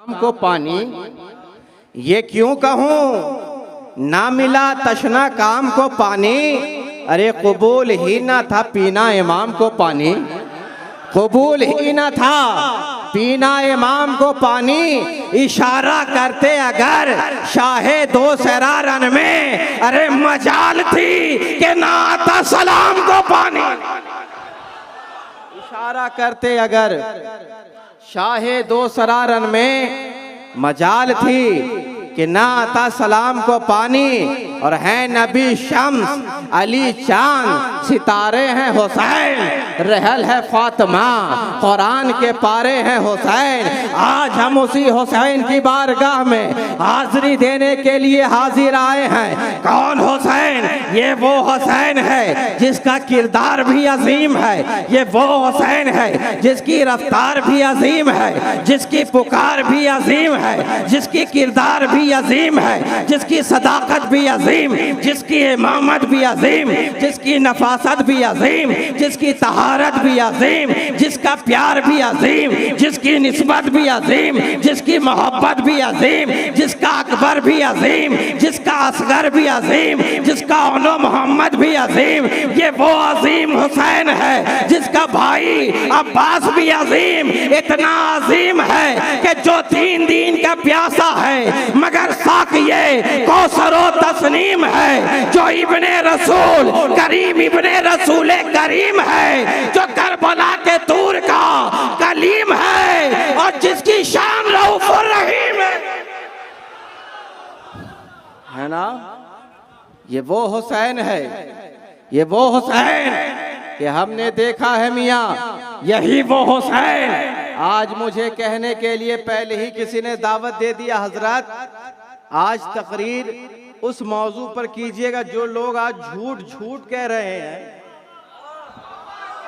को पानी, ये क्यों कहूँ ना मिला तशना काम को पानी। अरे कबूल ही ना था पीना इमाम को पानी, कबूल ही ना था पीना इमाम को पानी। इशारा करते अगर शाहे दो सरारन में, अरे मजाल थी कि ना आता सलाम को पानी। इशारा करते अगर शाहे दो सरारन में, मजाल थी कि ना आता सलाम को पानी। और है नबी शम्स अली चांद, सितारे हैं हुसैन, रहल है फातिमा, कुरान के पारे हैं हुसैन। आज हम उसी हुसैन की बारगाह में हाजिरी देने के लिए हाजिर आए हैं। कौन हुसैन? ये वो हुसैन है जिसका किरदार भी अजीम है, ये वो हुसैन है जिसकी रफ्तार भी अजीम है, जिसकी पुकार भी अजीम है, जिसकी किरदार भी अजीम है, जिसकी सदाकत भी अजीम, जिसकी इमामत भी अजीम, जिसकी नफासत भी अजीम, जिसकी तहारत भी अजीम, जिसका प्यार भी अजीम, जिसकी निस्बत भी अजीम, जिसकी मोहब्बत भी अजीम, जिसका अकबर भी अजीम, जिसका असगर भी अजीम, जिसका ओनो मोहम्मद भी अजीम। ये वो अजीम हुसैन है जिसका भाई अब्बास भी अजीम, इतना अजीम है कि जो 3 दिन का प्यासा है मगर साक ये कौसरो तस्नीम है, जो इब्ने रसूल करीम इब्ने रसूल करीम है, जो करबला के तूर का कलीम है और जिसकी शान रऊफुर रहीम है ना। ये वो हुसैन है, ये वो हुसैन कि हमने देखा है मियाँ, यही वो हुसैन। आज मुझे कहने के लिए पहले ही किसी ने दावत दे दिया, हजरत आज तकरीर उस मौजू पर कीजिएगा जो लोग आज झूठ झूठ कह रहे हैं।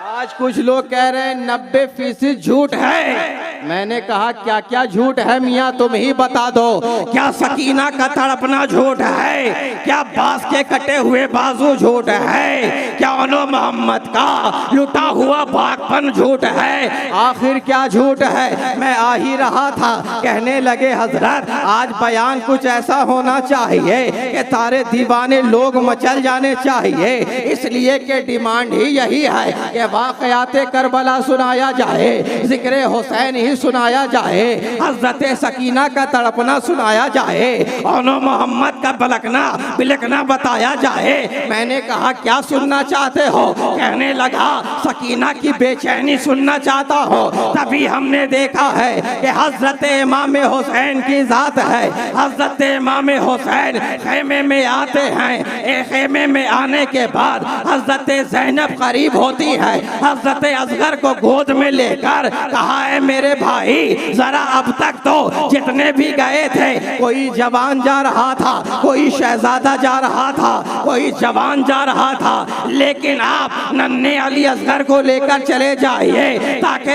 आज कुछ लोग कह रहे हैं 90% झूठ है। मैंने कहा क्या क्या झूठ है मियाँ, तुम ही बता दो। क्या सकीना का तड़पना झूठ है? क्या बांस के कटे हुए बाजू झूठ है? क्या ओनो मोहम्मद का लुटा हुआ बागपन झूठ है? आखिर क्या झूठ है? मैं आ ही रहा था, कहने लगे हजरत आज बयान कुछ ऐसा होना चाहिए कि तारे दीवाने लोग मचल जाने चाहिए, इसलिए कि डिमांड ही यही है कि वाक़याते करबला सुनाया जाए, जिक्र हुसैन ही सुनाया जाए, हज़रत सकीना का तड़पना सुनाया जाए, ओनो मोहम्मद का बिलकना बताया जाए। मैंने कहा क्या सुनना चाहते हो? कहने लगा सकीना की बेचैनी सुनना चाहता हो। तभी हमने देखा है कि हज़रत इमाम हुसैन की ज़ात है। हज़रत इमाम हुसैन खेमे में आते हैं, एक खेमे में आने के बाद हज़रत ज़ैनब करीब होती है, हज़रत असगर को गोद में लेकर कहा है मेरे भाई जरा अब तक तो जितने भी गए थे, कोई जवान जा रहा था, कोई शहजादा जा रहा था, कोई जवान जा रहा था, लेकिन आप नन्हे अली असगर को लेकर चले जाइए ताकि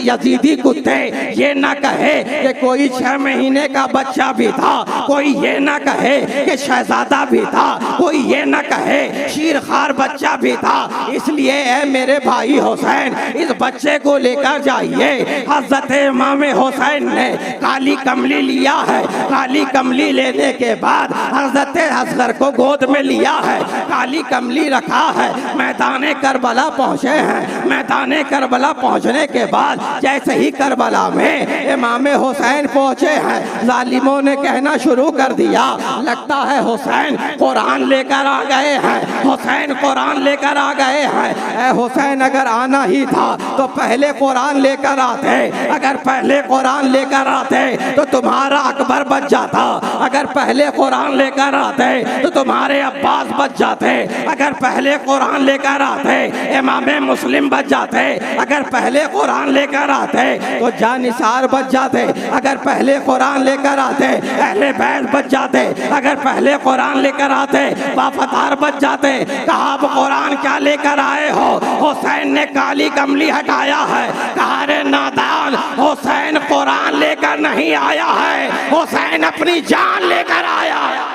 यजीदी कुत्ते ये ना कहे कि कोई 6 महीने का बच्चा भी था, कोई ये ना कहे कि शहजादा भी था, कोई ये ना कहे शीरखार बच्चा भी था। इसलिए है मेरे भाई हुसैन इस बच्चे को लेकर जाइए। हज़रत इमाम हुसैन ने काली कमली लिया है, काली कमली लेने के बाद हज़रत असगर को गोद में लिया है, काली कमली रखा है, मैदान करबला पहुँचे हैं। मैदान करबला पहुँचने के बाद जैसे ही करबला में इमाम हुसैन पहुँचे हैं, जालिमों ने कहना शुरू कर दिया लगता है हुसैन कुरान लेकर आ गए हैं, हुसैन कुरान लेकर आ गए हैं। हुसैन अगर आना ही था तो पहले कुरान लेकर आते, अगर पहले कुरान लेकर आते तो तुम्हारा अकबर बच जाता, अगर पहले कुरान लेकर आते तो तुम्हारे अब्बास बच जाते, अगर पहले कुरान लेकर आते इमाम मुस्लिम बच जाते, अगर पहले कुरान लेकर आते तो जानिसार बच जाते, अगर पहले कुरान लेकर आते अहले बैत बच जाते, अगर पहले कुरान लेकर आते वफादार बच जाते। कहा अब कुरान क्या लेकर आए हो? हुसैन ने काली कमली हटाया है, कहा रे नादान हुसैन कुरान लेकर नहीं आया है, हुसैन अपनी जान लेकर आया है।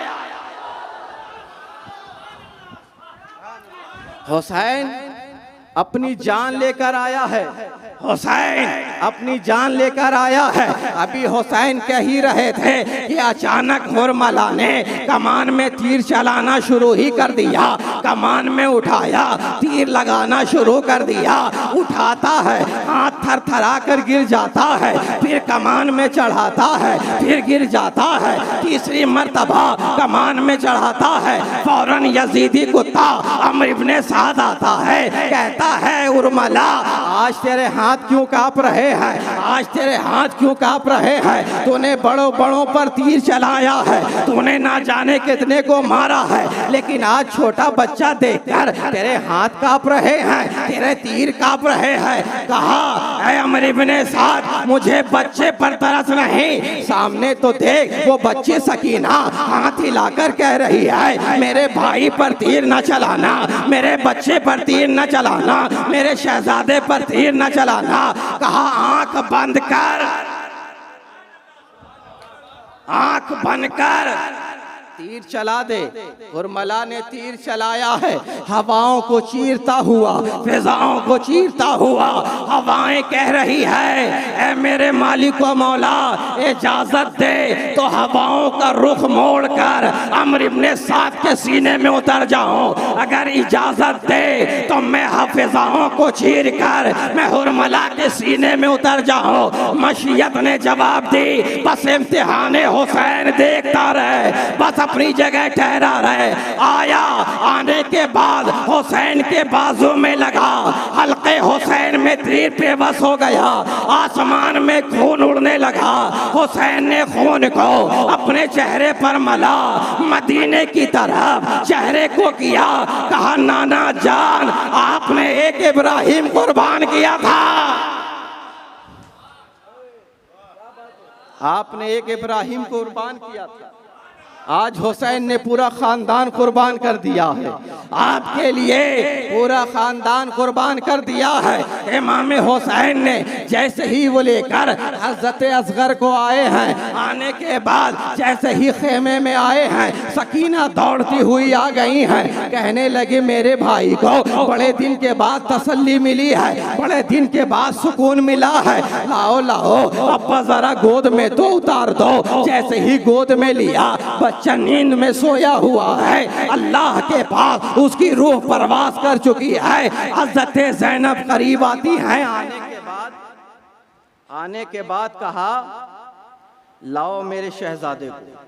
हुसैन अपनी जान लेकर आया है। हुसैन अपनी जान लेकर आया है। अभी हुसैन कह ही रहे थे कि अचानक हुरमला ने कमान में तीर चलाना शुरू ही कर दिया। कमान में उठाया, तीर लगाना शुरू कर दिया। उठाता है, हाथ थर थरा कर गिर जाता है, फिर कमान में चढ़ाता है, फिर गिर जाता है। तीसरी मर्तबा कमान में चढ़ाता है, फौरन यजीदी कुत्ता अम्र इब्ने साद आता है, कहता है उर्मला आज तेरे हाथ क्यों कांप रहे हैं? आज तेरे हाथ क्यों कांप रहे हैं? तूने बड़ों बड़ों पर तीर चलाया है, तूने ना जाने कितने को मारा है, लेकिन आज छोटा बच्चा देखकर तेरे हाथ कांप रहे हैं, तेरे तीर कांप रहे हैं। कहा ऐ अम्र इब्ने साद मुझे बच्चे पर तरस नहीं, सामने तो देख वो बच्ची सकीना हाथ हिलाकर कह रही है मेरे भाई पर तीर न चलाना, मेरे बच्चे पर तीर न चलाना, मेरे शहजादे पर तीर न चलाना। कहा आंख बंद कर, आंख बंद कर, तीर चला दे। हुरमला ने तीर चलाया है, हवाओं को चीरता हुआ, फिजाओं को चीरता हुआ। हवाएं कह रही है ऐ मेरे मालिक व मौला इजाजत दे तो हवाओं का रुख मोड़ कर अम्र इब्ने साद के सीने में उतर जाऊं। अगर इजाजत दे तो मैं फिजाओं को चीर कर मैं हुरमला के सीने में उतर जाऊं। मशीयत ने जवाब दी बस इम्तिहान हुसैन देखता रहे, बस अपनी जगह ठहरा रहे। आया, आने के बाद हुसैन के बाजू में लगा, हल्के हुसैन में तीर पे बस हो गया। आसमान में खून उड़ने लगा। हुसैन ने खून को अपने चेहरे पर मला, मदीने की तरफ चेहरे को किया। कहा नाना जान आपने एक इब्राहिम कुर्बान किया था, आपने एक इब्राहिम कुर्बान किया था। आज हुसैन ने पूरा खानदान कुर्बान कर दिया है, आपके लिए पूरा खानदान कुर्बान कर दिया है। इमाम हुसैन ने जैसे ही वो लेकर हज़रत असगर को आए हैं, आने के बाद जैसे ही खेमे में आए हैं, सकीना दौड़ती हुई आ गई हैं। कहने लगे मेरे भाई को बड़े दिन के बाद तसल्ली मिली है, बड़े दिन के बाद सुकून मिला है, लाओ लाओ अब्बा जरा गोद में तो उतार दो। जैसे ही गोद में लिया, बच्चा नींद में सोया हुआ है, अल्लाह के पास उसकी रूह परवास कर चुकी है। हज़रत ज़ैनब करीब आती हैं। आने के बाद कहा लाओ मेरे शहजादे को।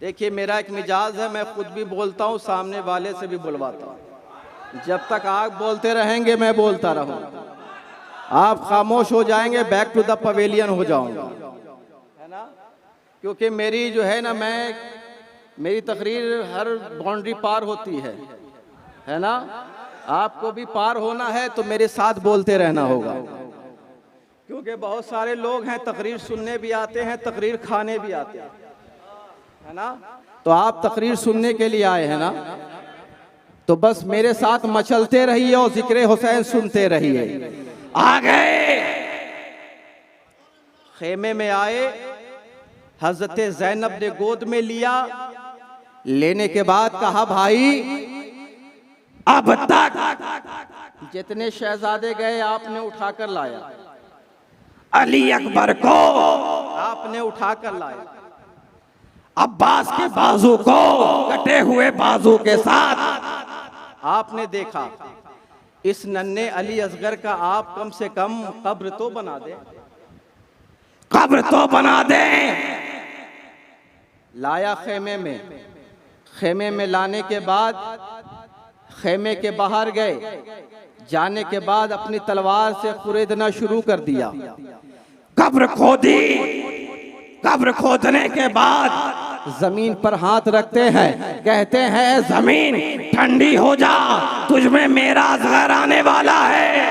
देखिए मेरा एक मिजाज है, मैं खुद भी बोलता हूँ, सामने वाले से भी बुलवाता हूँ। जब तक आप बोलते रहेंगे मैं बोलता रहूँगा, आप खामोश हो जाएंगे, बैक टू द पवेलियन हो जाऊंगा, है ना। क्योंकि मेरी जो है ना, मेरी तकरीर हर बाउंड्री पार होती है ना। आपको भी पार होना है तो मेरे साथ बोलते रहना होगा, क्योंकि बहुत सारे लोग हैं तकरीर सुनने भी आते हैं, तकरीर खाने भी आते हैं, है ना। तो आप तकरीर सुनने के लिए आए हैं ना, तो बस मेरे साथ मचलते रहिए और जिक्र हुसैन सुनते रहिए। आ गए, खेमे में आए, हज़रत ज़ैनब ने गोद में लिया। लेने के बाद कहा भाई अब तक जितने शहजादे गए आपने उठाकर लाया, अली अकबर को आपने उठाकर लाया, अब्बास के बाजू को कटे हुए बाजू के साथ आपने देखा। इस नन्हे अली असगर का आप कम से कम कब्र तो बना दे, कब्र तो बना दे। लाया खेमे में, खेमे में लाने के बाद खेमे के बाहर गए, जाने के बाद अपनी तलवार से खुरेदना शुरू कर दिया। कब्र खोदी, कब्र खोदने के बाद जमीन पर हाथ रखते हैं, कहते हैं जमीन ठंडी हो जा, तुझ में मेरा असगर आने वाला है,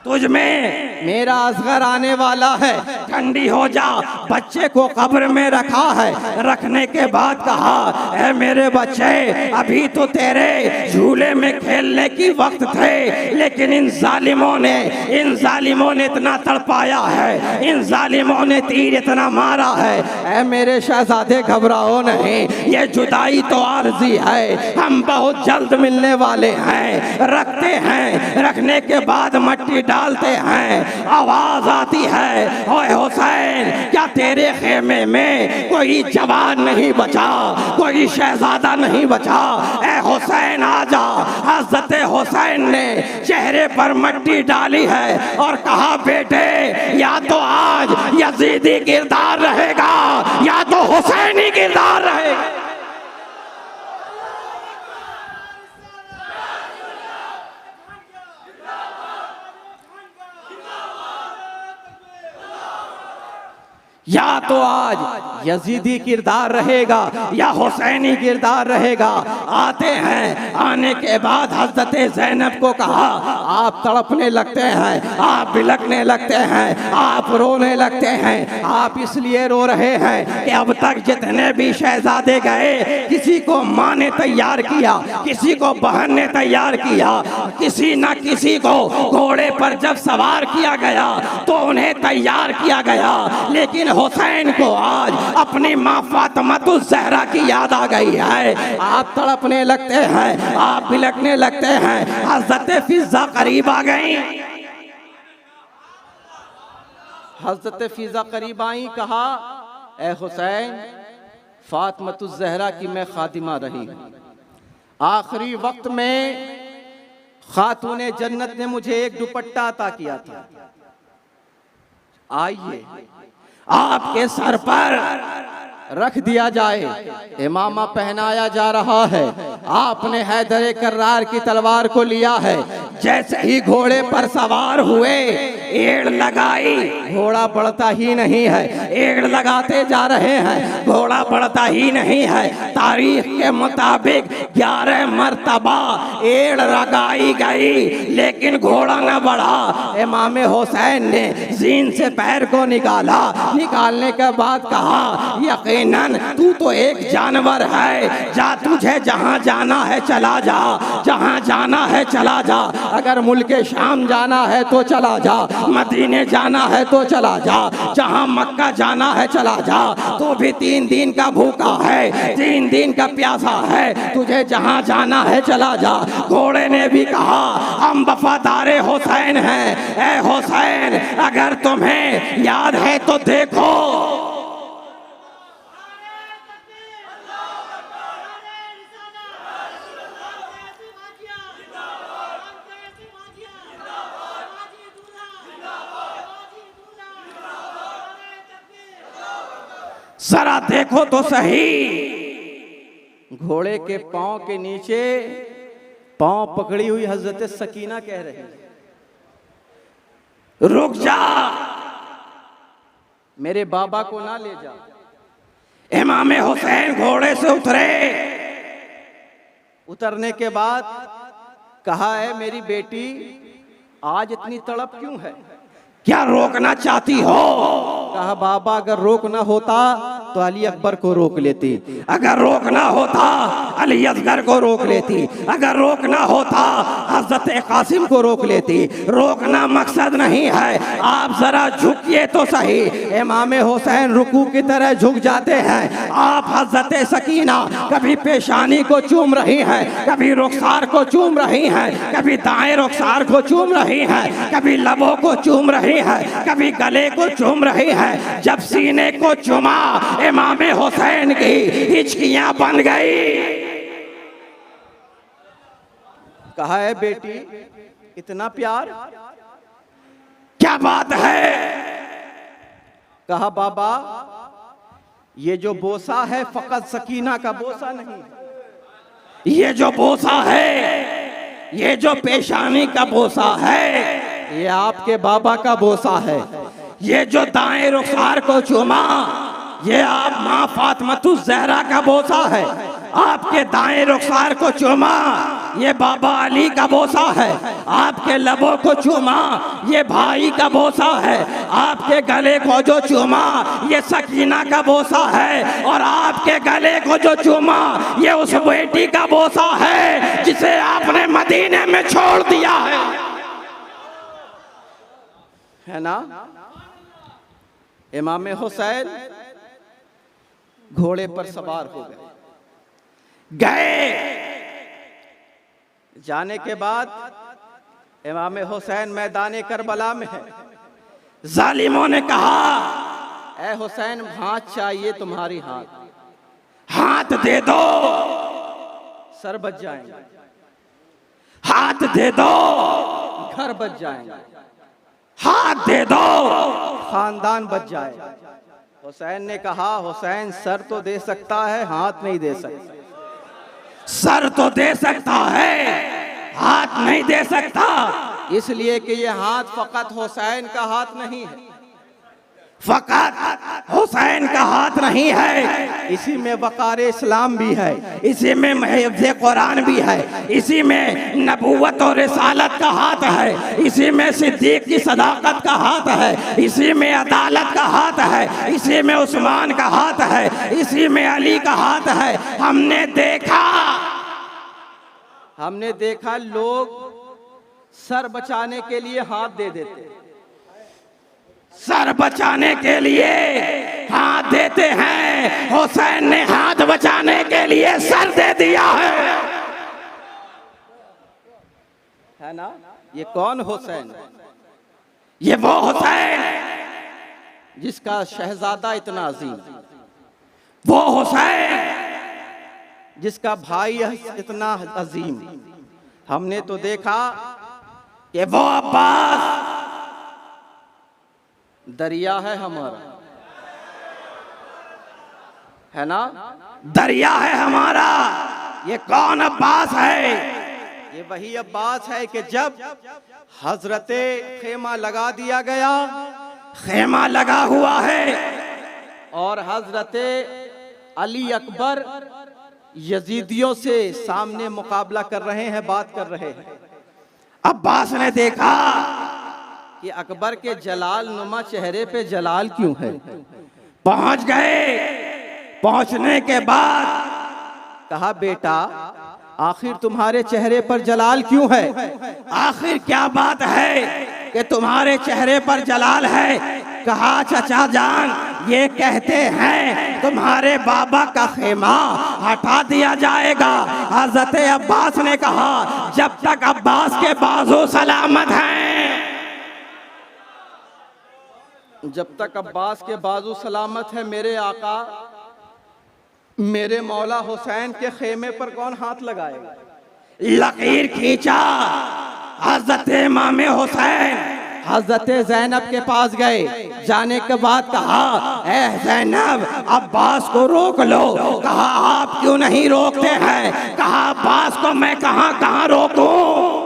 तुझ में मेरा असगर आने वाला है, ठंडी हो जा। बच्चे को कब्र में रखा है, रखने के बाद कहा, ऐ मेरे बच्चे, अभी तो तेरे झूले में खेलने की वक्त थे, लेकिन इन जालिमों ने इतना तड़पाया है, इन जालिमों ने तीर इतना मारा है। ऐ मेरे शहजादे घबराओ नहीं, ये जुदाई तो आरज़ी है, हम बहुत जल्द मिलने वाले हैं। रखते हैं, रखने के बाद मट्टी डालते हैं, आवाज आती है, ओए हुसैन, क्या तेरे खेमे में कोई जवान नहीं बचा, कोई शहजादा नहीं बचा? ऐ हुसैन आजा। हज़रत हुसैन ने चेहरे पर मट्टी डाली है और कहा, बेटे, या तो आज यजीदी किरदार रहेगा या तो हुसैनी किरदार रहेगा। या तो आज यजीदी किरदार रहेगा या हुसैनी किरदार रहेगा। आते हैं, आने के बाद हज़रत ज़ैनब को कहा, आप तड़पने लगते हैं, आप बिलखने लगते हैं, आप रोने लगते हैं। आप इसलिए रो रहे हैं कि अब तक जितने भी शहजादे गए, किसी को माँ ने तैयार किया, किसी को बहन ने तैयार किया, किसी न किसी को घोड़े पर जब सवार किया गया तो उन्हें तैयार किया गया, लेकिन हुसैन को आज अपनी माँ फातिमा ज़हरा की याद आ गई है। आप तड़पने लगते हैं, आप बिलखने लगते हैं। हज़रत फिज़ा करीब आ गई, हज़रत फिज़ा करीब आई, कहा, ए हुसैन, फातिमा ज़हरा की मैं खातिमा रही हूँ। आखिरी वक्त में खातूने जन्नत ने मुझे एक दुपट्टा अता किया था, आइए आपके सर पर रख दिया जाए। इमामा पहनाया जा रहा है। आपने हैदर कर्रार की तलवार को लिया है। जैसे ही घोड़े पर सवार हुए, एड़ लगाई, घोड़ा बढ़ता ही नहीं है। एड़ लगाते जा रहे हैं, घोड़ा बढ़ता ही नहीं है। तारीख के मुताबिक 11 मर्तबा एड़ लगाई गई, लेकिन घोड़ा न बढ़ा। इमाम हुसैन ने जीन से पैर को निकाला, निकालने के बाद कहा, यकीनन तू तो एक जानवर है, जा, तुझे जहाँ जाना है चला जा, जहाँ जाना है चला जा। अगर मुल्क शाम जाना है तो चला जा, मदीने जाना है तो चला जा, जहाँ मक्का जाना है चला जा। तू भी 3 दिन का भूखा है, 3 दिन का प्यासा है, तुझे जहाँ जाना है चला जा। घोड़े ने भी कहा, हम वफादारे हुसैन हैं। ए हुसैन, अगर तुम्हें याद है तो देखो, जरा देखो तो सही। घोड़े के पांव के नीचे पांव पकड़ी हुई हजरत सकीना कह रही है, रुक जा, मेरे बाबा को ना ले जा। इमाम हुसैन घोड़े से उतरे। उतरने के बाद कहा, है मेरी बेटी, आज इतनी तड़प क्यों है? क्या रोकना चाहती हो? कहा, बाबा, अगर रोकना होता तो अली अकबर को रोक लेती, अगर रोकना होता अली असगर को रोक लेती, अगर रोकना होता हजरत कासिम को रोक लेती। रोकना मकसद नहीं है। आप जरा झुकिए तो सही। इमाम हुसैन रुकू की तरह झुक जाते हैं। आप हजरत सकीना कभी पेशानी को चूम रही हैं, कभी रुखसार को चूम रही हैं, कभी दाएं रुखसार को चूम रही हैं, कभी लबों को चूम रही हैं, कभी गले को चूम रही हैं। जब सीने को चूमा, इमाम हुसैन की हिचकियां बन गई। कहा, है बेटी, इतना प्यार, क्या बात है? कहा, बाबा, ये जो बोसा है फकत सकीना का बोसा नहीं, ये जो बोसा है, ये जो पेशानी का बोसा है, ये आपके बाबा का बोसा है। ये जो दाएं रुखसार को चूमा, ये आप माँ फातिमा ज़हरा का बोसा है। आपके दाएं रुखसार को चूमा, ये बाबा अली का बोसा है, आपके लबों को चूमा ये भाई का बोसा है, आपके गले को जो चूमा ये सकीना का बोसा है, और आपके गले को जो चूमा ये उस बेटी का बोसा है जिसे आपने मदीने में छोड़ दिया है ना। इमाम हुसैन घोड़े पर सवार हो गए। जाने के बाद इमाम हुसैन मैदान करबला में है। जालिमों ने कहा, ए हुसैन हाथ चाहिए तुम्हारी, हाथ दे दो सर बच जाएंगे, हाथ दे दो घर बच जाएंगे, हाथ दे दो खानदान बच जाएगा। हुसैन ने कहा, हुसैन सर तो दे सकता है, हाथ नहीं दे सकता। सर तो दे सकता है, हाथ नहीं दे सकता, इसलिए कि ये हाथ फकत हुसैन का हाथ नहीं है, फकत हुसैन का हाथ नहीं है, इसी में वक़ार इस्लाम भी है, इसी में हिफ्ज़ कुरान भी है, इसी में नबूवत और रिसालत का हाथ है, इसी में सिद्दीक की सदाकत का हाथ है, इसी में अदालत का हाथ है, इसी में उस्मान का हाथ है, इसी में अली का हाथ है। हमने देखा लोग सर बचाने के लिए हाथ दे देते, सर बचाने के लिए हाथ देते हैं, हुसैन ने हाथ बचाने के लिए सर दे दिया है ना। ये कौन हुसैन? ये वो हुसैन जिसका शहजादा इतना अजीम, वो हुसैन जिसका भाई इतना अजीम। हमने तो देखा कि वो अब्बास दरिया है हमारा, है ना, दरिया है हमारा। ये कौन अब्बास है? ये वही अब्बास है कि जब हजरते खेमा लगा दिया गया, खेमा लगा हुआ है और हजरते अली अकबर यजीदियों से सामने मुकाबला कर रहे हैं, बात कर रहे हैं। अब्बास ने देखा कि अकबर के जलाल नुमा चेहरे पे जलाल क्यों है। पहुंच गए, पहुंचने के बाद कहा, बेटा आखिर तुम्हारे चेहरे पर जलाल क्यों है? आखिर क्या बात है कि तुम्हारे चेहरे पर जलाल है? कहा, चाचा जान ये कहते हैं तुम्हारे बाबा का खेमा हटा दिया जाएगा। हज़रत अब्बास ने कहा, जब तक अब्बास के बाजू सलामत हैं, जब तक अब्बास के बाजू सलामत है, मेरे आका मेरे मौला हुसैन के खेमे पर कौन हाथ लगाएगा? लकीर खींचा, हज़रत इमाम हुसैन हज़रत ज़ैनब के पास गए। जाने के बाद कहा, ए ज़ैनब अब्बास को रोक लो। कहा, आप क्यों नहीं रोकते हैं? कहा, अब्बास को मैं कहां कहां रोकूं,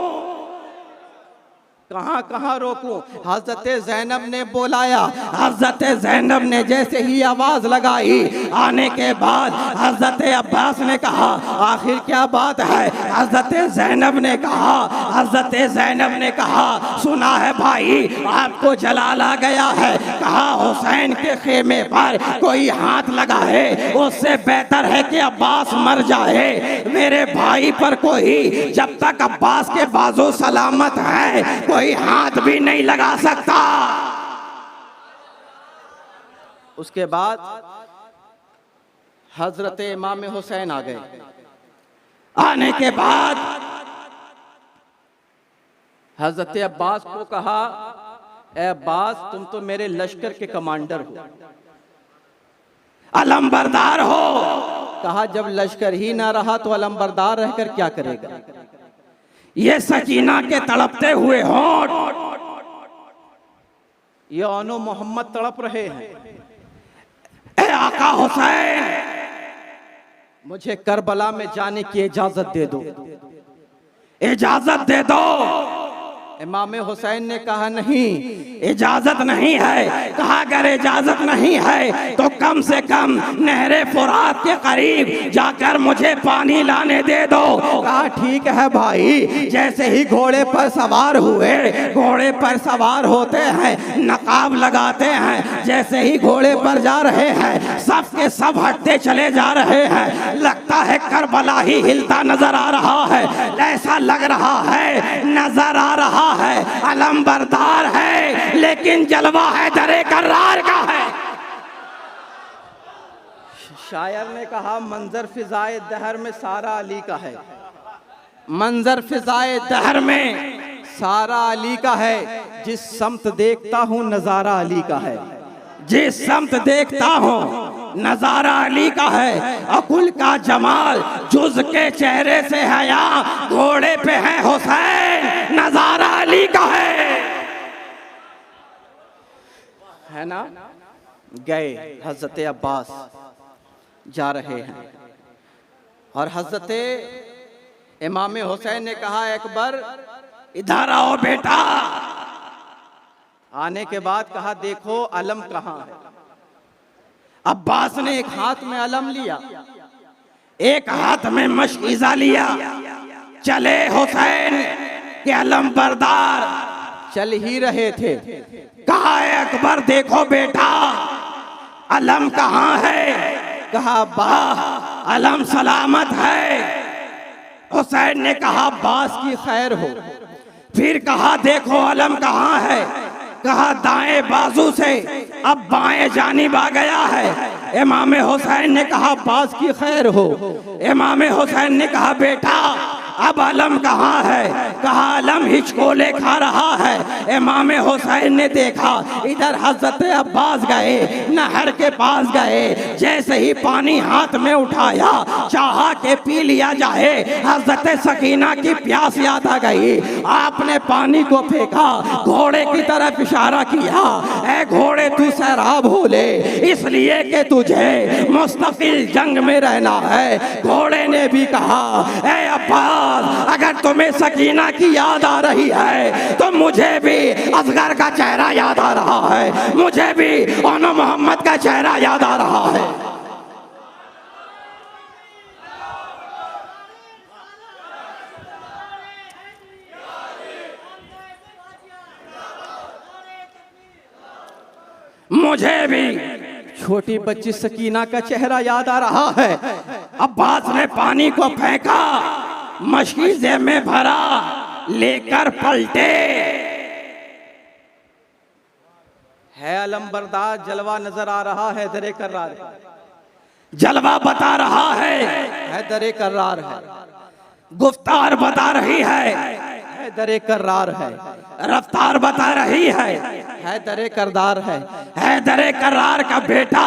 कहां कहां रोकूं? हज़रत ज़ैनब ने बुलाया। हज़रत ज़ैनब ने जैसे ही आवाज लगाई, आने के बाद हज़रत अब्बास ने कहा, आखिर क्या बात है? हज़रत ज़ैनब ने कहा, हज़रत ज़ैनब ने कहा, सुना है भाई आपको जलाल आ गया है। कहा, हुसैन के खेमे पर कोई हाथ लगाए उससे बेहतर है कि अब्बास मर जाए। मेरे भाई पर कोई जब तक अब्बास के बाजू सलामत है कोई हाथ भी नहीं लगा सकता। उसके बाद हजरत इमाम हुसैन आ गए। आने के बाद हजरत अब्बास को कहा, ए अब्बास तुम तो मेरे लश्कर के कमांडर हो, अलमबरदार हो। कहा, जब लश्कर ही ना रहा तो अलमबरदार रहकर क्या करेगा? ये सकीना के तड़पते हुए होंठ, ये ओनो मोहम्मद तड़प रहे हैं। ए आका हुसैन, मुझे करबला में जाने की इजाजत दे दो, इजाजत दे दो। इमाम हुसैन ने कहा नहीं, इजाजत नहीं है। कहा अगर इजाजत नहीं है तो कम से कम नहरे फुरात के करीब जाकर मुझे पानी लाने दे दो। कहा ठीक है भाई। जैसे ही घोड़े पर सवार हुए, घोड़े पर सवार होते हैं, नकाब लगाते हैं, जैसे ही घोड़े पर जा रहे हैं सब के सब हटते चले जा रहे हैं। लगता है करबला ही हिलता नजर आ रहा है, ऐसा लग रहा है, नजर आ रहा है अलंबरदार है, लेकिन जलवा है दरे करार का है। शायर ने कहा मंजर फिजाए दहर में सारा अली का है, मंजर फिजाए दहर में सारा अली का है। जिस समत देखता हूँ नजारा अली का है, जिस समत देखता हूँ नजारा अली का है। अकुल का जमाल जुज के चेहरे से हया, घोड़े पे है हुसैन नजारा अली का है ना। गए हजरत अब्बास जा रहे हैं और हजरत इमाम हुसैन ने कहा अकबर इधर आओ बेटा। आने के बाद कहा देखो अलम कहाँ है। अब्बास ने एक हाथ में अलम लिया, एक हाथ में मशईज़ा लिया। चले हुसैन के अलम बरदार चल ही रहे थे। कहा अकबर देखो बेटा अलम कहाँ है। कहा अब्बा अलम सलामत है। हुसैन ने कहा अब्बास की खैर हो। फिर कहा देखो अलम कहाँ है। कहा दाएं बाजू से अब बाएं जानिब आ गया है। इमाम हुसैन ने कहा अब्बास की खैर हो। इमाम हुसैन ने कहा बेटा अब अलम कहाँ है। कहा अलम हिचकोले खा रहा है। इमाम हुसैन ने देखा इधर हजरत अब्बास गए, नहर के पास गए। जैसे ही पानी हाथ में उठाया चाहा के पी लिया जाए, हजरत सकीना की प्यास याद आ गई। आपने पानी को फेंका, घोड़े की तरफ इशारा किया, ऐ घोड़े तू सैराब हो ले, इसलिए कि तुझे मुस्तकिल जंग में रहना है। घोड़े ने भी कहा ऐ अब्बास अगर तुम्हें सकीना की याद आ रही है तो मुझे भी असगर का चेहरा याद आ रहा है, मुझे भी ओनो मोहम्मद का चेहरा याद आ रहा है। मुझे भी छोटी बच्ची सकीना का चेहरा याद आ रहा है। अब्बास ने पानी को फेंका, मशकीज़े में भरा, लेकर पलटे। है अलंबरदार जलवा नजर आ रहा है, दरे कर्रार जलवा बता रहा है दरे कर्रार है। गुफ्तार बता रही है दरे कर्रार है। रफ्तार बता रही है दरे करदार है दरे करार का बेटा।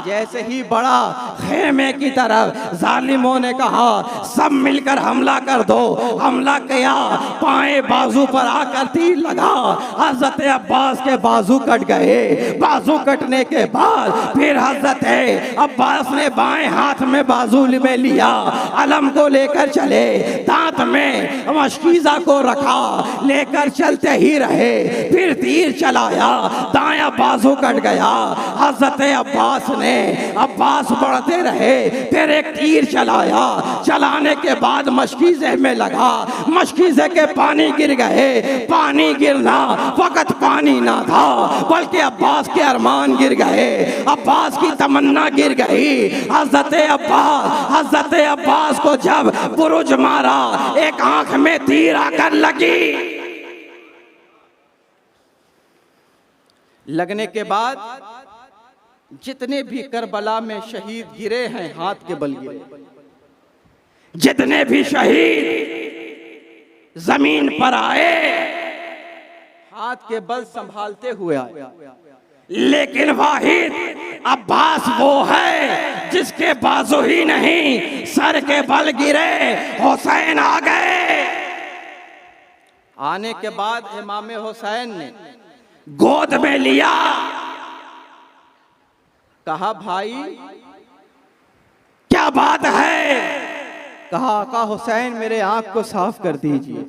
जैसे ही बड़ा खेमे की तरफ, जालिमों ने कहा सब मिलकर हमला कर दो। हमला किया, पाए बाजू पर आकर तीर लगा। हजरत अब्बास के बाजू कट गए। बाजू कटने के बाद फिर हजरत अब्बास ने बाएं हाथ में बाजू में लिया, अलम को लेकर चले, दांत में मशकीज़ा को रखा, लेकर चलते ही रहे। फिर तीर चलाया, दायां बाजू कट गया। हजरत अब्बास बढ़ते रहे, फिर एक तीर चलाया। चलाने के बाद मशकीज़े में लगा, मशकीज़े के पानी गिर गए। पानी गिरना फकत पानी ना था, बल्कि अब्बास के अरमान गिर गए, अब्बास की तमन्ना गिर गई। हजरत अब्बास को जब बुरुज मारा, एक आंख में तीर आकर लगी। लगने के बाद जितने भी करबला में शहीद गिरे हैं हाथ के बल गिरे, जितने भी शहीद जमीन पर आए हाथ के बल संभालते हुए आए। लेकिन वाहिद अब्बास वो है जिसके बाजू ही नहीं सर के बल गिरे। हुसैन आ गए। आने के बाद इमाम हुसैन ने गोद में लिया, कहा भाई क्या बात है। कहा आका हुसैन मेरे आंख को साफ कर दीजिए,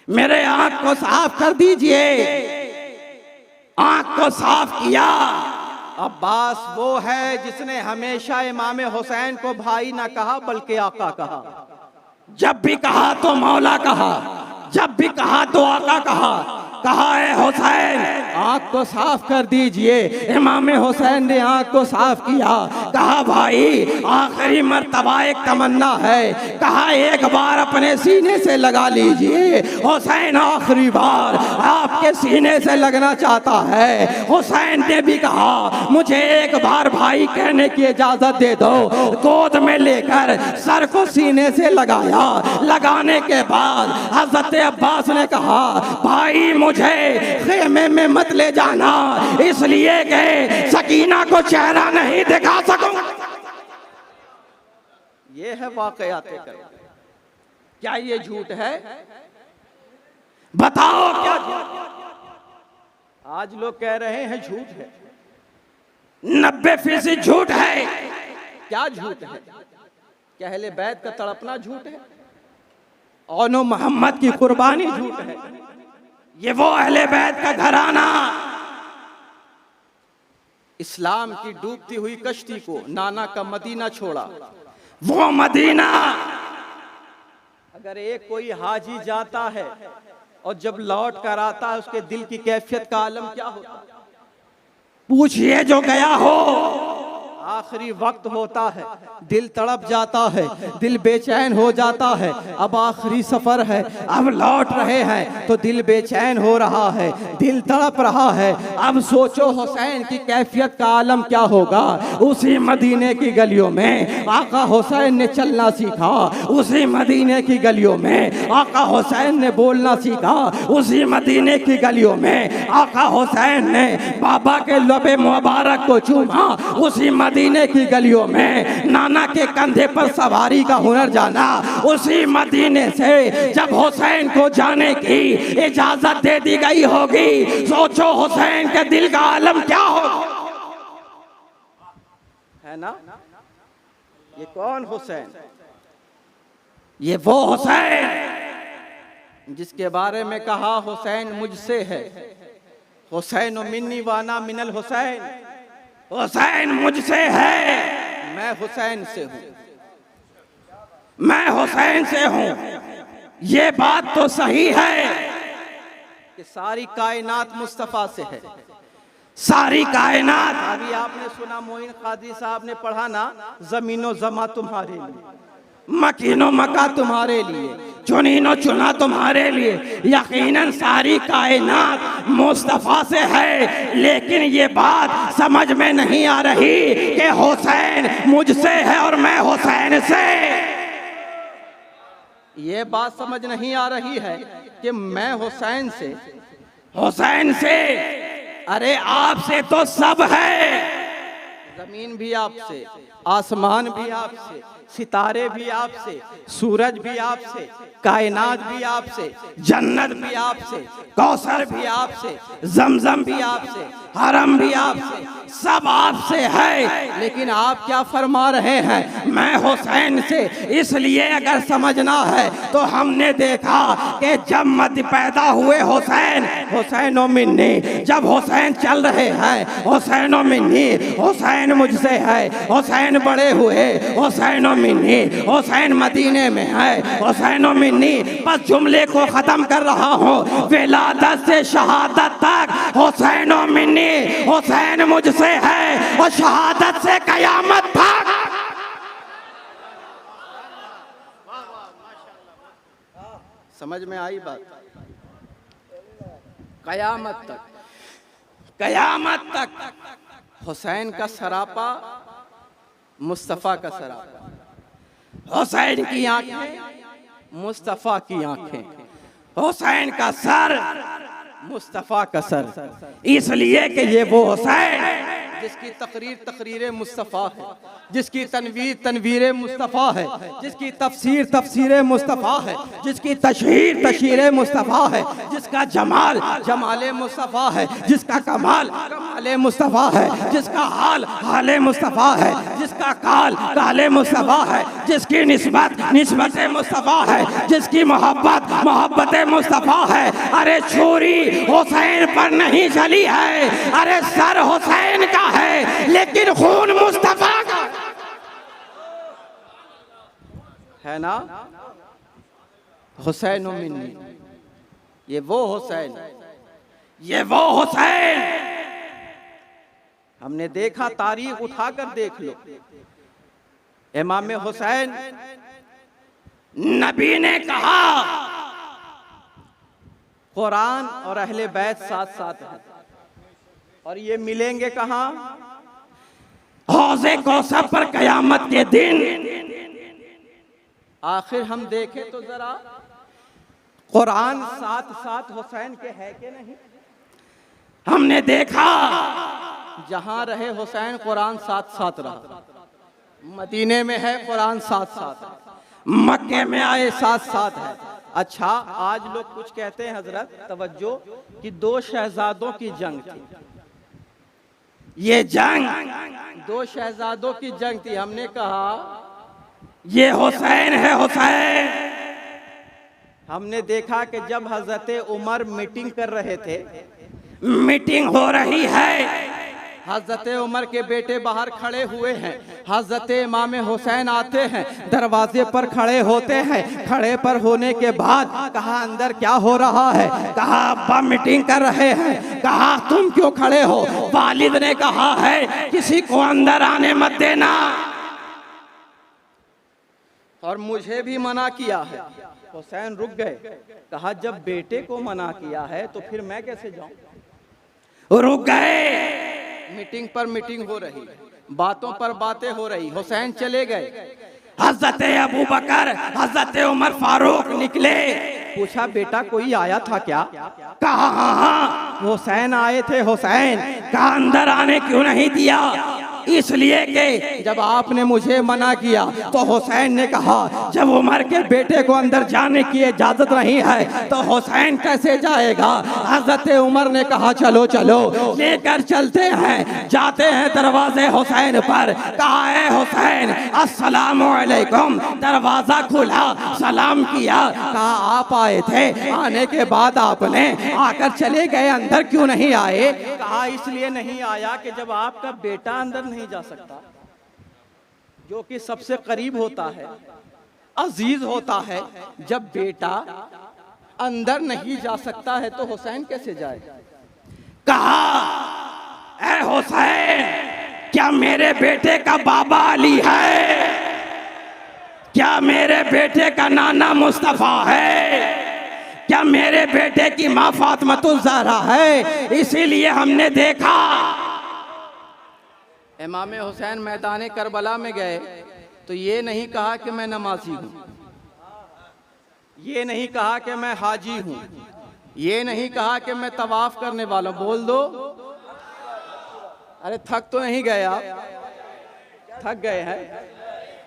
मेरे आंख को साफ कर दीजिए। आंख को साफ किया। अब्बास वो है जिसने हमेशा इमाम हुसैन को भाई ना कहा बल्कि आका कहा। जब भी कहा तो मौला कहा, जब भी कहा तो आका कहा। कहा है हुसैन आंख को साफ कर दीजिए। इमाम हुसैन ने आंख को साफ किया। कहा भाई आखिरी मर्तबा एक तमन्ना है। कहा एक बार अपने सीने से लगा लीजिए। हुसैन आखिरी बार आपके सीने से लगना चाहता है। हुसैन ने भी कहा मुझे एक बार भाई कहने की इजाजत दे दो। गोद में लेकर सर को सीने से लगाया। लगाने के बाद हजरत अब्बास ने कहा भाई मुझे खेमे में मत ले जाना, इसलिए कि सकीना को चेहरा नहीं दिखा सकूं। ये है वाकयात। क्या ये झूठ है? बताओ क्या झूठ? आज लोग कह रहे हैं झूठ है, 90% झूठ है। क्या झूठ है? क्या अहले बैत का तड़पना झूठ है? औनो मोहम्मद की कुर्बानी झूठ है? ये वो अहले बैत का घराना इस्लाम की डूबती हुई कश्ती को नाना का मदीना छोड़ा। वो मदीना अगर एक कोई हाजी जाता है और जब लौट कर आता है उसके दिल की कैफियत का आलम क्या होता? पूछिए जो गया हो। आखिरी वक्त होता है, दिल तड़प जाता है, दिल बेचैन हो जाता है। अब आखिरी सफर है, अब लौट रहे हैं तो दिल बेचैन हो रहा है, दिल तड़प रहा है। अब सोचो हुसैन की कैफियत का आलम क्या होगा। उसी मदीने की गलियों में आका हुसैन ने चलना सीखा। उसी मदीने की गलियों में आका हुसैन ने बोलना सीखा। उसी मदीने की गलियों में आका हुसैन ने बाबा के लबे मुबारक को चूमा। उसी मदीने की गलियों में नाना के कंधे पर सवारी का हुनर जाना। उसी मदीने से जब हुसैन को जाने की इजाजत दे दी गई होगी, सोचो हुसैन के दिल का आलम क्या होगा। है ना? ये कौन हुसैन? ये वो हुसैन जिसके बारे में कहा हुसैन मुझसे है। हुसैन मिन्नी वाना मिनल हुसैन। हुसैन मुझसे है, मैं हुसैन से हूं। मैं हुसैन से हूं। ये बात तो सही है कि सारी कायनात मुस्तफा से है। सारी कायनात। अभी आपने सुना मोइन कादरी साहब ने पढ़ा ना, जमीनो जमा तुम्हारे लिए, मकीनो मका तुम्हारे लिए, चुनीनो चुना तुम्हारे लिए। यकीनन सारी कायनात मुस्तफा से है, लेकिन ये बात समझ में नहीं आ रही कि हुसैन मुझसे है और मैं हुसैन से। ये बात समझ नहीं आ रही है कि मैं हुसैन से, हुसैन से। अरे आपसे तो सब है। जमीन भी आपसे, आसमान भी आपसे, सितारे भी आपसे, सूरज भी आपसे, कायनात भी आपसे, जन्नत भी आपसे, कौसर भी आपसे, जमजम भी आपसे, हरम भी आपसे, सब आपसे है। लेकिन आप क्या फरमा रहे हैं? मैं हुसैन से। इसलिए अगर समझना है तो हमने देखा कि जब मत पैदा हुए हुसैन, हुसैन ओ मिन्नी, जब हुसैन चल रहे हैं हुसैन ओ मिन्नी, हुसैन मुझसे है, हुसैन बड़े हुए, हुसैन ओ मिन्नी, हुसैन मदीने में है, हुसैन ओ मिन्नी। बस जुमले को खत्म कर रहा हूँ। विलादत से शहादत तक हुसैन ओ मिन्नी, हुसैन मुझसे है और शहादत से कयामत तक। समझ में आई बात? कयामत तक, कयामत तक हुसैन का सरापा, मुस्तफा का सरापा। हुसैन की आंखें, मुस्तफा की आंखें। हुसैन का सर, मुस्तफा का सर। इसलिए कि ये वो हुसैन जिसकी तकरीर तकरीर मुस्तफ़ा है, जिसकी तनवीर तनवीर मुस्तफ़ा है, जिसकी तफसीर तफसीर मुस्तफ़ा है, जिसकी तशहीर तशहीर मुस्तफ़ा है, जिसका जमाल जमाल मुस्तफ़ा है, जिसका कमाल कमाल मुस्तफ़ा है, जिसका हाल हाल मुस्तफ़ा है, जिसका काल काल मुस्तफ़ा है, जिसकी निस्बत निस्बत मुस्तफ़ा है, जिसकी मोहब्बत मोहब्बत मुस्तफ़ा है। अरे छुरी हुसैन पर नहीं चली है, अरे सर हुसैन का है लेकिन खून मुस्तफ़ा का है ना। हुसैन मिन्नी, ये वो हुसैन, ये वो हुसैन। हमने देखा, तारीख उठाकर देख लो, इमाम हुसैन नबी ने कहा कुरान और अहले बैत साथ साथ है, और ये मिलेंगे कहां? हौज़े कौसर पर कयामत के दिन। आखिर हम देखें तो जरा, कुरान साथ साथ हुसैन के है कि नहीं? हमने देखा जहां रहे हुसैन कुरान साथ साथ रहा। मदीने में है कुरान साथ साथ है, मक्के में आए साथ साथ है। अच्छा, आज लोग कुछ कहते हैं हजरत, तवज्जो, कि दो शहजादों की जंग थी। ये जंग दो शहजादों की जंग थी। हमने कहा ये हुसैन है, हुसैन। हमने देखा कि जब हजरत उमर मीटिंग कर रहे थे, मीटिंग हो रही है, हजरत उमर के बेटे बाहर खड़े हुए हैं, हजरत इमाम हुसैन आते हैं, दरवाजे पर खड़े होते हैं। खड़े पर होने के बाद कहा अंदर क्या हो रहा है? कहा अब्बा मीटिंग कर रहे हैं। कहा तुम क्यों खड़े हो? वालिद ने कहा है किसी को अंदर आने मत देना, और मुझे भी मना किया है। हुसैन रुक गए, कहा जब बेटे को मना किया है तो फिर मैं कैसे जाऊं? रुक गए। मीटिंग पर मीटिंग हो रही, बातों पर बातें हो रही, हुसैन चले गए। हजरत अबू बकर हजरत उमर फारूक निकले, पूछा बेटा कोई आया था क्या? कहा हाँ हुसैन आए थे। हुसैन कहा अंदर आने क्यों नहीं दिया? इसलिए कि जब आपने मुझे मना किया तो हुसैन ने कहा जब उमर के बेटे को अंदर जाने की इजाजत नहीं है तो हुसैन कैसे जाएगा? हजरत उमर ने कहा चलो चलो लेकर चलते हैं। जाते हैं दरवाजे हुसैन पर, कहा है हुसैन अस्सलामु अलैकुम। दरवाजा खुला, सलाम किया, कहा आप आए थे, आने के बाद आपने आकर चले गए, अंदर क्यों नहीं आए? कहा इसलिए नहीं आया कि जब आपका बेटा अंदर नहीं जा सकता, जो कि सबसे करीब होता है, अजीज होता है, जब बेटा अंदर नहीं जा सकता है तो हुसैन कैसे जाए? कहा ऐ हुसैन क्या मेरे बेटे का बाबा अली है? क्या मेरे बेटे का नाना मुस्तफा है? क्या मेरे बेटे की माँ फातिमातुज़ ज़हरा है? इसीलिए हमने देखा इमाम हुसैन मैदान करबला में गए तो ये नहीं कहा कि मैं नमाजी हूँ, ये नहीं कहा कि मैं हाजी हूँ, ये नहीं कहा कि मैं तवाफ करने वाला हूँ। बोल दो, अरे थक तो नहीं गए आप? थक गए हैं?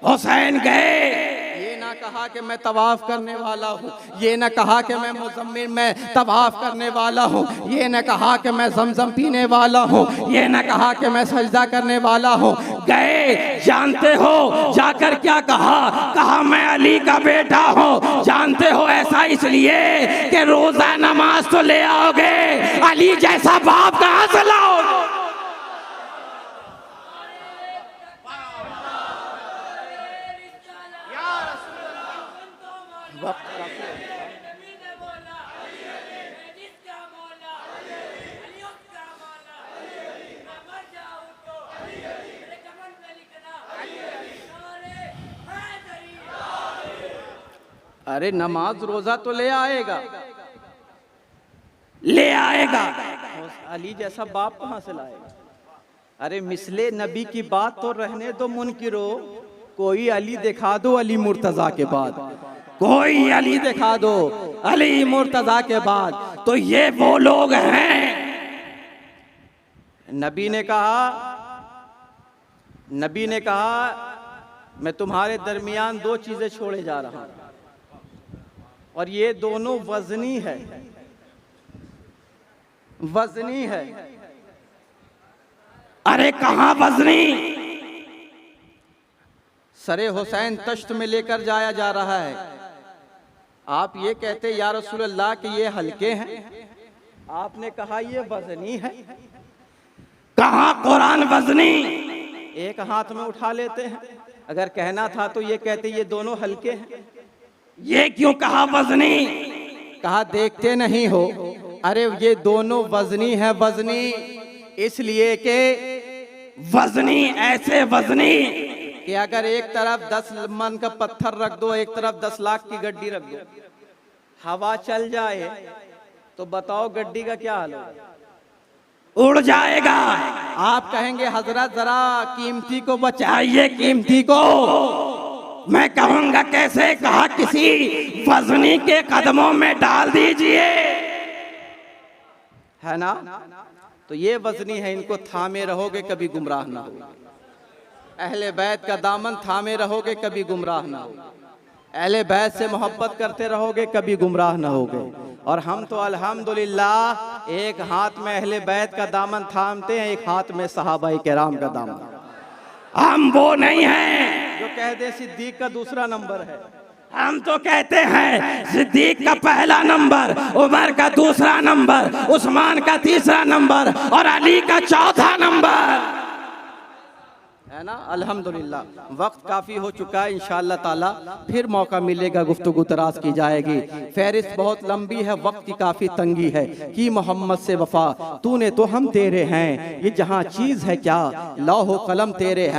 हुसैन गए, ये ना कहा कि मैं तवाफ करने वाला हूँ, ये ना कहा कि मैं मुज़म्मिल में तवाफ करने वाला हूँ, ये ना कहा कि मैं ज़मज़म पीने वाला हूँ, ये ना कहा कि मैं सजदा करने वाला हूँ। गए, जानते हो जाकर क्या कहा? कहा मैं अली का बेटा हूँ। जानते हो ऐसा इसलिए कि रोज़ा नमाज तो ले आओगे, अली जैसा बाप कहाँ से लाओगे? अरे नमाज रोजा तो ले आएगा, ले आएगा, अली जैसा बाप कहां से लाएगा? अरे मिसले नबी की बात तो रहने दो मुनकिरो, कोई अली दिखा दो अली मुर्तजा के बाद, कोई अली दिखा दो अली मुर्तजा के बाद। तो ये वो लोग हैं। नबी ने कहा नबी ने कहा मैं तुम्हारे दरमियान दो चीजें छोड़े जा रहा हूं और ये दोनों वजनी है, वजनी है। अरे कहां वजनी? सरे हुसैन तश्त में लेकर जाया जा रहा है। आप ये कहते या रसूल अल्लाह कि ये हल्के हैं, आपने कहा ये वजनी है। कहां कुरान वजनी? एक हाथ में उठा लेते हैं। अगर कहना था तो ये कहते ये दोनों हल्के हैं। ये क्यों कहा वजनी? कहा देखते नहीं हो? अरे ये दोनों वजनी है, वजनी इसलिए कि वजनी ऐसे वजनी कि अगर एक तरफ 10 मन का पत्थर रख दो, एक तरफ 10 लाख की गड्डी रख दो, हवा चल जाए तो बताओ गड्डी का क्या हाल होगा? उड़ जाएगा। आप कहेंगे हजरत जरा कीमती को चाहिए कीमती को। मैं कहूंगा कैसे? कहा किसी वजनी के कदमों में डाल दीजिए, है ना? तो ये वजनी है, इनको थामे रहोगे कभी गुमराह ना हो। अहले बैत का दामन थामे रहोगे कभी गुमराह ना हो। अहले बैत से मोहब्बत करते रहोगे कभी गुमराह ना होगे। और हम तो अल्हम्दुलिल्लाह एक हाथ में अहले बैत का दामन थामते हैं, एक हाथ में सहाबाए किराम का दामन। हम वो नहीं हैं जो कह दे सिद्दीक का दूसरा नंबर है। हम तो कहते हैं सिद्दीक का पहला नंबर, उमर का दूसरा नंबर, उस्मान का तीसरा नंबर और अली का चौथा नंबर, है ना? अल्हम्दुलिल्लाह वक्त काफ़ी हो चुका है। इंशाअल्लाह ताला फिर मौका मिलेगा, गुफ्तगू दराज की जाएगी। फहरिस्त बहुत लंबी है, वक्त की काफ़ी तंगी है। कि मोहम्मद से वफा तूने तो हम तेरे हैं, ये जहाँ चीज़ है क्या लौह कलम तेरे हैं।